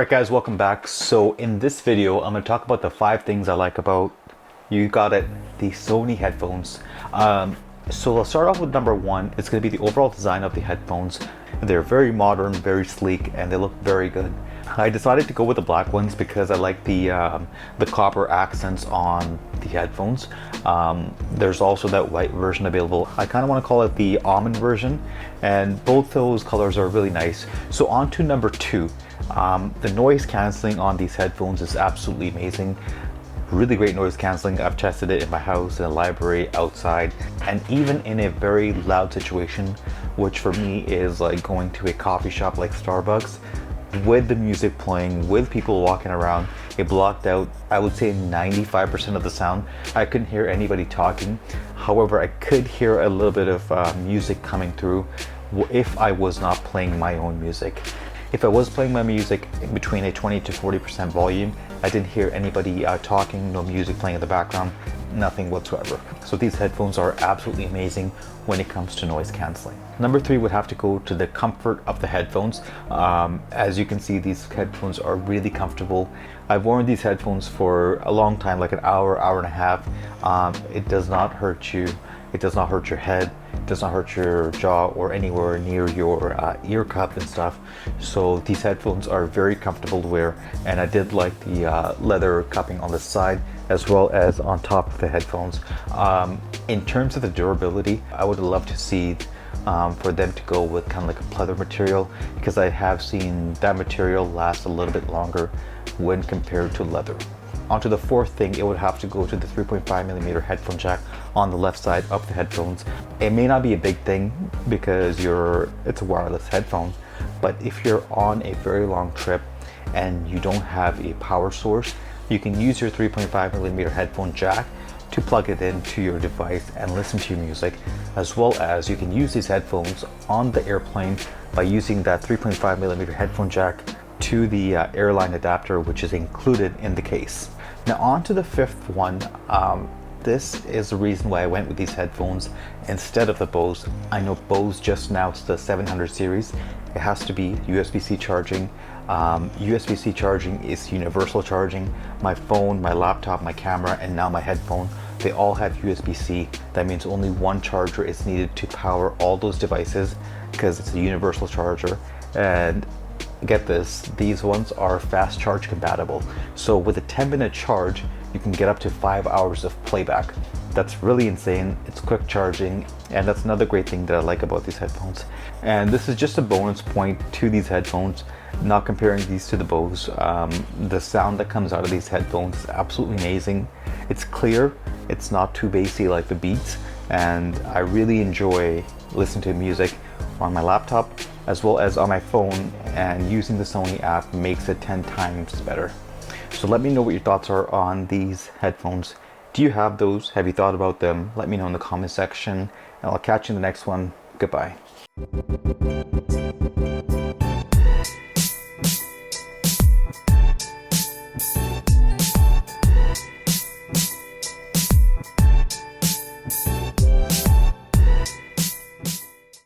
Alright guys, welcome back. So in this video, I'm going to talk about the 5 things I like about, you got it, the Sony headphones. So let's start off with number 1. It's going to be the overall design of the headphones. They're very modern, very sleek, and they look very good. I decided to go with the black ones because I like the copper accents on the headphones. There's also that white version available. I kind of want to call it the almond version, and both those colors are really nice. So on to number 2. The noise cancelling on these headphones is absolutely amazing. Really great noise cancelling. I've tested it in my house, in the library, outside, and even in a very loud situation, which for me is like going to a coffee shop like Starbucks, with the music playing, with people walking around. It blocked out, I would say, 95% of the sound. I couldn't hear anybody talking. However, I could hear a little bit of music coming through if I was not playing my own music. If I was playing my music between a 20 to 40% volume, I didn't hear anybody talking, no music playing in the background, nothing whatsoever. So these headphones are absolutely amazing when it comes to noise cancelling. Number 3 would have to go to the comfort of the headphones. As you can see, these headphones are really comfortable. I've worn these headphones for a long time, like an hour, hour and a half. It does not hurt you. It does not hurt your head. It does not hurt your jaw or anywhere near your ear cup and stuff. So these headphones are very comfortable to wear, and I did like the leather cupping on the side as well as on top of the headphones. In terms of the durability, I would love to see for them to go with kind of like a pleather material, because I have seen that material last a little bit longer when compared to leather. Onto the 4th thing, it would have to go to the 3.5mm headphone jack on the left side of the headphones. It may not be a big thing because it's a wireless headphone, but if you're on a very long trip and you don't have a power source, you can use your 3.5mm headphone jack to plug it into your device and listen to your music, as well as you can use these headphones on the airplane by using that 3.5mm headphone jack to the airline adapter, which is included in the case. Now on to the 5th one. This is the reason why I went with these headphones instead of the Bose. I know Bose just announced the 700 series. It has to be USB-C charging. USB-C charging is universal charging. My phone, my laptop, my camera, and now my headphone, they all have USB-C. That means only one charger is needed to power all those devices because it's a universal charger. And get this, these ones are fast charge compatible. So with a 10-minute charge, you can get up to 5 hours of playback. That's really insane. It's quick charging, and that's another great thing that I like about these headphones. And this is just a bonus point to these headphones, not comparing these to the Bose. The sound that comes out of these headphones is absolutely amazing. It's clear, it's not too bassy like the Beats, and I really enjoy listening to music on my laptop as well as on my phone, and using the Sony app makes it 10 times better. So let me know what your thoughts are on these headphones. Do you have those? Have you thought about them? Let me know in the comment section, and I'll catch you in the next one. Goodbye.